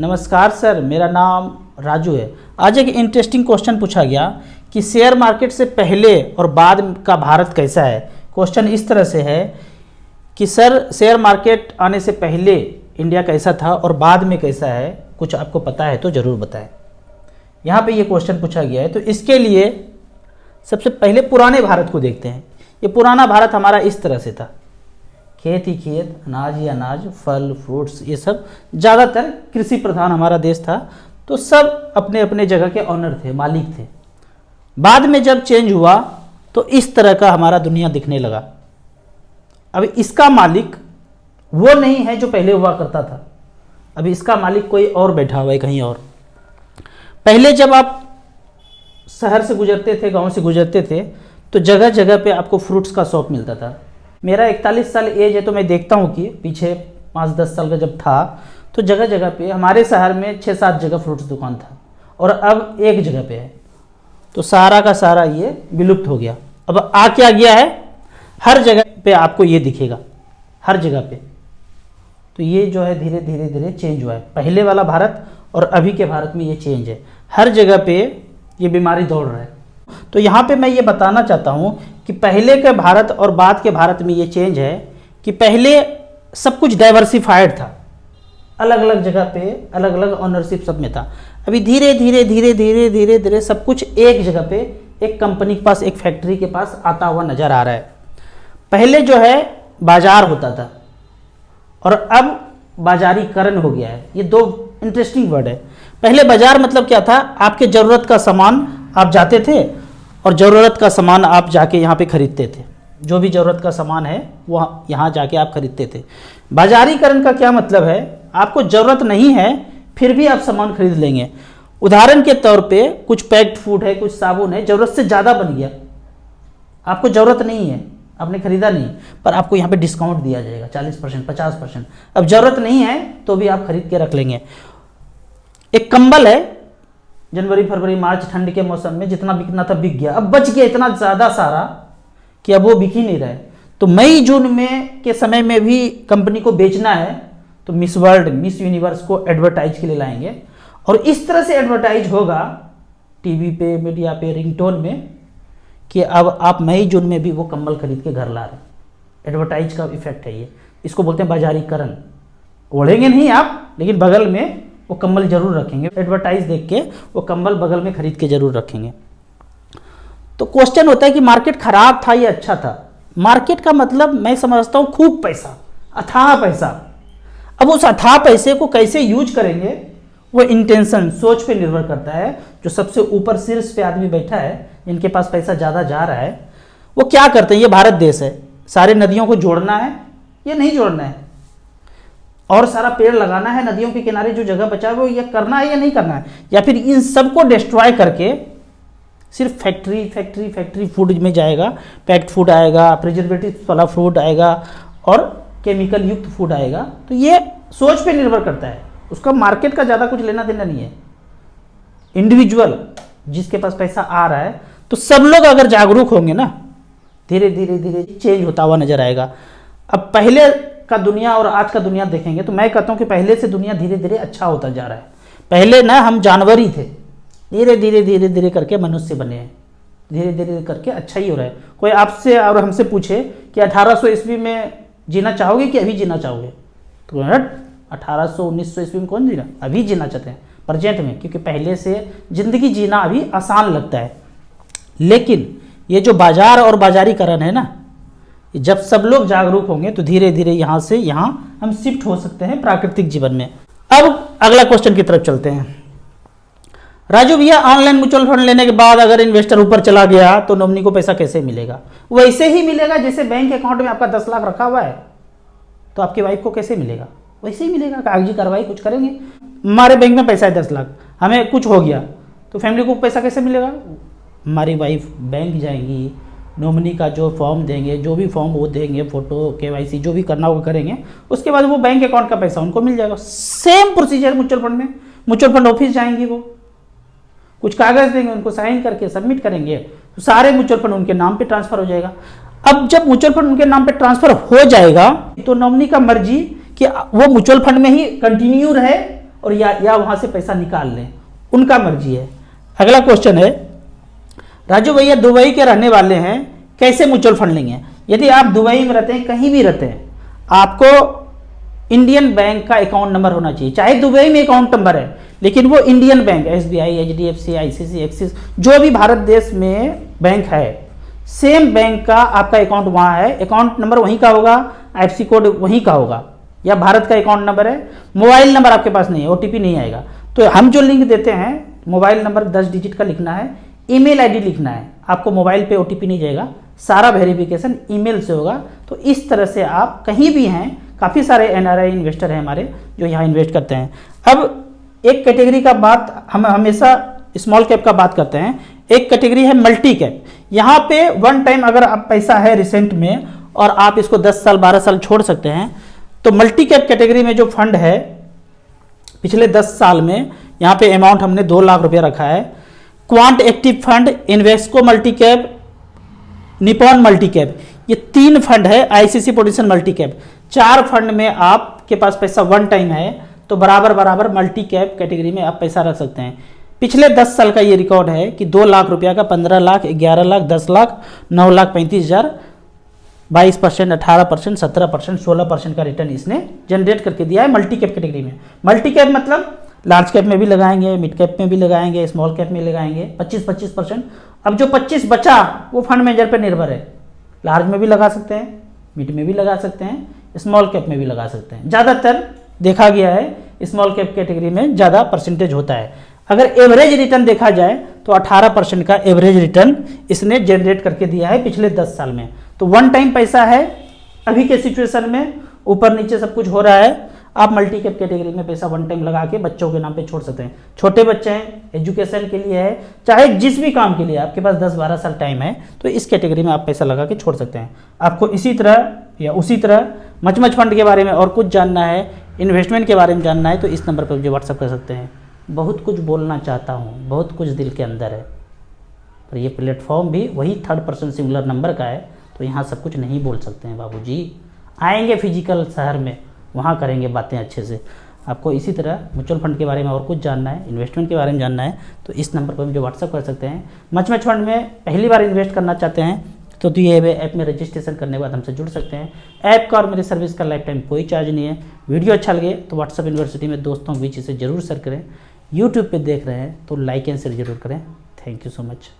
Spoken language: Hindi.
नमस्कार सर, मेरा नाम राजू है। आज एक इंटरेस्टिंग क्वेश्चन पूछा गया कि शेयर मार्केट से पहले और बाद का भारत कैसा है। क्वेश्चन इस तरह से है कि सर शेयर मार्केट आने से पहले इंडिया कैसा था और बाद में कैसा है, कुछ आपको पता है तो ज़रूर बताएं। यहाँ पे ये क्वेश्चन पूछा गया है, तो इसके लिए सबसे पहले पुराने भारत को देखते हैं। ये पुराना भारत हमारा इस तरह से था, खेत ही खेत, अनाज ही अनाज, फल फ्रूट्स, ये सब ज़्यादातर कृषि प्रधान हमारा देश था। तो सब अपने अपने जगह के ऑनर थे, मालिक थे। बाद में जब चेंज हुआ तो इस तरह का हमारा दुनिया दिखने लगा। अब इसका मालिक वो नहीं है जो पहले हुआ करता था, अभी इसका मालिक कोई और बैठा हुआ है कहीं और। पहले जब आप शहर से गुजरते थे, गांव से गुजरते थे, तो जगह जगह पे आपको फ्रूट्स का शॉप मिलता था। मेरा 41 साल एज है, तो मैं देखता हूँ कि पीछे 5-10 साल का जब था तो जगह जगह पे हमारे शहर में 6-7 जगह फ्रूट्स दुकान था, और अब एक जगह पे है। तो सारा का सारा ये विलुप्त हो गया। अब आ क्या गया है, हर जगह पे आपको ये दिखेगा, हर जगह पे। तो ये जो है धीरे धीरे धीरे चेंज हुआ है। पहले वाला भारत और अभी के भारत में ये चेंज है, हर जगह पे ये बीमारी दौड़ रहा है। तो यहाँ पे मैं ये बताना चाहता हूँ कि पहले के भारत और बाद के भारत में ये चेंज है कि पहले सब कुछ डाइवर्सिफाइड था, अलग अलग जगह पे अलग अलग ऑनरशिप सब में था। अभी धीरे धीरे धीरे धीरे धीरे धीरे सब कुछ एक जगह पे, एक कंपनी के पास, एक फैक्ट्री के पास आता हुआ नजर आ रहा है। पहले जो है बाजार होता था और अब बाजारीकरण हो गया है। ये दो इंटरेस्टिंग वर्ड है। पहले बाजार मतलब क्या था, आपके ज़रूरत का सामान आप जाते थे और ज़रूरत का सामान आप जाके यहाँ पे खरीदते थे। जो भी ज़रूरत का सामान है वो यहाँ जाके आप खरीदते थे। बाजारीकरण का क्या मतलब है, आपको ज़रूरत नहीं है फिर भी आप सामान खरीद लेंगे। उदाहरण के तौर पे कुछ पैक्ड फूड है, कुछ साबुन है, ज़रूरत से ज़्यादा बन गया, आपको ज़रूरत नहीं है, आपने खरीदा नहीं, पर आपको यहाँ पे डिस्काउंट दिया जाएगा 40%, 50%। अब ज़रूरत नहीं है तो भी आप खरीद के रख लेंगे। एक कंबल है, जनवरी फरवरी मार्च ठंड के मौसम में जितना बिकना था बिक गया, अब बच गया इतना ज़्यादा सारा कि अब वो बिक ही नहीं रहा है। तो मई जून में के समय में भी कंपनी को बेचना है तो मिस वर्ल्ड, मिस यूनिवर्स को एडवर्टाइज के लिए लाएंगे, और इस तरह से एडवर्टाइज होगा टीवी पे, मीडिया पे, रिंगटोन में कि अब आप मई जून में भी वो कंबल खरीद के घर ला रहे हैं। एडवर्टाइज का इफेक्ट है ये, इसको बोलते हैं बाजारीकरण। ओढ़ेंगे नहीं आप, लेकिन बगल में वो कंबल जरूर रखेंगे, एडवर्टाइज देख के वो कंबल बगल में खरीद के जरूर रखेंगे। तो क्वेश्चन होता है कि मार्केट खराब था या अच्छा था। मार्केट का मतलब मैं समझता हूँ खूब पैसा, अथाह पैसा। अब उस अथाह पैसे को कैसे यूज करेंगे वो इंटेंशन, सोच पे निर्भर करता है। जो सबसे ऊपर शीर्ष पे आदमी बैठा है, जिनके पास पैसा ज़्यादा जा रहा है, वो क्या करते हैं। ये भारत देश है, सारे नदियों को जोड़ना है या नहीं जोड़ना है, और सारा पेड़ लगाना है, नदियों के किनारे जो जगह बचा है वो ये करना है या नहीं करना है, या फिर इन सबको डिस्ट्रॉय करके सिर्फ फैक्ट्री फैक्ट्री फैक्ट्री फूड में जाएगा, पैक्ड फूड आएगा, प्रिजर्वेटिव वाला फूड आएगा और केमिकल युक्त फूड आएगा। तो ये सोच पे निर्भर करता है, उसका मार्केट का ज़्यादा कुछ लेना देना नहीं है। इंडिविजुअल जिसके पास पैसा आ रहा है, तो सब लोग अगर जागरूक होंगे ना, धीरे धीरे धीरे चेंज होता हुआ नजर आएगा। अब पहले का दुनिया और आज का दुनिया देखेंगे तो मैं कहता हूँ कि पहले से दुनिया धीरे धीरे अच्छा होता जा रहा है। पहले ना हम जानवर ही थे, धीरे धीरे धीरे धीरे करके मनुष्य बने हैं, धीरे धीरे करके अच्छा ही हो रहा है। कोई आपसे और हमसे पूछे कि 1800 ईस्वी में जीना चाहोगे कि अभी जीना चाहोगे, तो 1800 1900 ईस्वी में कौन जीना, अभी जीना चाहते हैं प्रेजेंट में, क्योंकि पहले से ज़िंदगी जीना अभी आसान लगता है। लेकिन ये जो बाजार और बाजारीकरण है ना, जब सब लोग जागरूक होंगे तो धीरे धीरे यहाँ से यहाँ हम शिफ्ट हो सकते हैं प्राकृतिक जीवन में। अब अगला क्वेश्चन की तरफ चलते हैं। राजू भैया, ऑनलाइन म्यूचुअल फंड लेने के बाद अगर इन्वेस्टर ऊपर चला गया तो नॉमिनी को पैसा कैसे मिलेगा? वैसे ही मिलेगा जैसे बैंक अकाउंट में आपका 10 लाख रखा हुआ है, तो आपकी वाइफ को कैसे मिलेगा? वैसे ही मिलेगा, कागजी कार्रवाई कुछ करेंगे। हमारे बैंक में पैसा है 10 लाख, हमें कुछ हो गया तो फैमिली को पैसा कैसे मिलेगा? हमारी वाइफ बैंक जाएंगी, नॉमिनी का जो फॉर्म देंगे, जो भी फॉर्म वो देंगे, फोटो, केवाईसी जो भी करना होगा करेंगे, उसके बाद वो बैंक अकाउंट का पैसा उनको मिल जाएगा। सेम प्रोसीजर म्यूचुअल फंड में, म्यूचुअल फंड ऑफिस जाएंगी, वो कुछ कागज देंगे, उनको साइन करके सबमिट करेंगे, तो सारे म्यूचुअल फंड उनके नाम पे ट्रांसफर हो जाएगा। अब जब म्यूचुअल फंड उनके नाम पे ट्रांसफर हो जाएगा तो नॉमिनी का मर्जी कि वो म्यूचुअल फंड में ही कंटिन्यू रहे और या वहाँ से पैसा निकाल लें, उनका मर्जी है। अगला क्वेश्चन है, राजू भैया दुबई के रहने वाले हैं, कैसे म्यूचुअल फंड लेंगे? यदि आप दुबई में रहते हैं, कहीं भी रहते हैं, आपको इंडियन बैंक का अकाउंट नंबर होना चाहिए। चाहे दुबई में अकाउंट नंबर है, लेकिन वो Indian bank, SBI, HDFC, ICICI, axis, जो भी भारत देश में बैंक है, सेम बैंक का आपका अकाउंट वहाँ है, अकाउंट नंबर वहीं का होगा, IFSC कोड वहीं का होगा, या भारत का अकाउंट नंबर है, मोबाइल नंबर आपके पास नहीं है, OTP नहीं आएगा। तो हम जो लिंक देते हैं, मोबाइल नंबर 10 डिजिट का लिखना है, ईमेल आईडी लिखना है, आपको मोबाइल पे OTP नहीं जाएगा, सारा वेरिफिकेशन ईमेल से होगा। तो इस तरह से आप कहीं भी हैं, काफ़ी सारे NRI इन्वेस्टर हैं हमारे जो यहाँ इन्वेस्ट करते हैं। अब एक कैटेगरी का बात, हम हमेशा स्मॉल कैप का बात करते हैं, एक कैटेगरी है मल्टी कैप। यहाँ पे वन टाइम अगर आप पैसा है रिसेंट में और आप इसको 10 साल 12 साल छोड़ सकते हैं, तो मल्टी कैप कैटेगरी में जो फंड है पिछले 10 साल में, यहाँ पे अमाउंट हमने 2 लाख रुपया रखा है। Quant active fund, Invesco multi cap, Nippon multi cap, ये 3 फंड है, ICICI प्रोडिशन मल्टी कैप। 4 फंड में आपके पास पैसा वन टाइम है, तो बराबर बराबर मल्टी कैप कैटेगरी में आप पैसा रख सकते हैं। पिछले 10 साल का ये रिकॉर्ड है कि 2 लाख रुपया का 15 लाख, 11 लाख, 10 लाख, 9 लाख 35 हज़ार, 22%, 18%, 17%, 16% का रिटर्न इसने जनरेट करके दिया है मल्टी कैप कैटेगरी में। मल्टी कैप मतलब लार्ज कैप में भी लगाएंगे, मिड कैप में भी लगाएंगे, स्मॉल कैप में लगाएंगे, 25%। अब जो 25 बचा वो फंड मैनेजर पर निर्भर है, लार्ज में भी लगा सकते हैं, मिड में भी लगा सकते हैं, स्मॉल कैप में भी लगा सकते हैं। ज़्यादातर देखा गया है स्मॉल कैप कैटेगरी में ज़्यादा परसेंटेज होता है। अगर एवरेज रिटर्न देखा जाए तो 18% का एवरेज रिटर्न इसने जनरेट करके दिया है पिछले 10 साल में। तो वन टाइम पैसा है, अभी के सिचुएशन में ऊपर नीचे सब कुछ हो रहा है, आप मल्टी कैप कैटेगरी में पैसा वन टाइम लगा के बच्चों के नाम पे छोड़ सकते हैं। छोटे बच्चे हैं, एजुकेशन के लिए है, चाहे जिस भी काम के लिए आपके पास 10-12 साल टाइम है, तो इस कैटेगरी में आप पैसा लगा के छोड़ सकते हैं। आपको इसी तरह या उसी तरह मच फंड के बारे में और कुछ जानना है, इन्वेस्टमेंट के बारे में जानना है, तो इस नंबर पर मुझे व्हाट्सअप कर सकते हैं। बहुत कुछ बोलना चाहता हूँ, बहुत कुछ दिल के अंदर है, पर ये प्लेटफॉर्म भी वही 3rd पर्सन सिंगुलर नंबर का है, तो यहाँ सब कुछ नहीं बोल सकते हैं बाबूजी। आएंगे फिजिकल शहर में, वहाँ करेंगे बातें अच्छे से। आपको इसी तरह म्यूचुअल फंड के बारे में और कुछ जानना है, इन्वेस्टमेंट के बारे में जानना है, तो इस नंबर पर मुझे व्हाट्सअप कर सकते हैं। मच फंड में पहली बार इन्वेस्ट करना चाहते हैं तो ये ऐप में रजिस्ट्रेशन करने के बाद हमसे जुड़ सकते हैं। ऐप का और मेरी सर्विस का लाइफ टाइम कोई चार्ज नहीं है। वीडियो अच्छा लगे तो व्हाट्सअप यूनिवर्सिटी में दोस्तों के बीच इसे जरूर शेयर करें। यूट्यूब पे देख रहे हैं तो लाइक एंड शेयर जरूर करें। Thank you so much.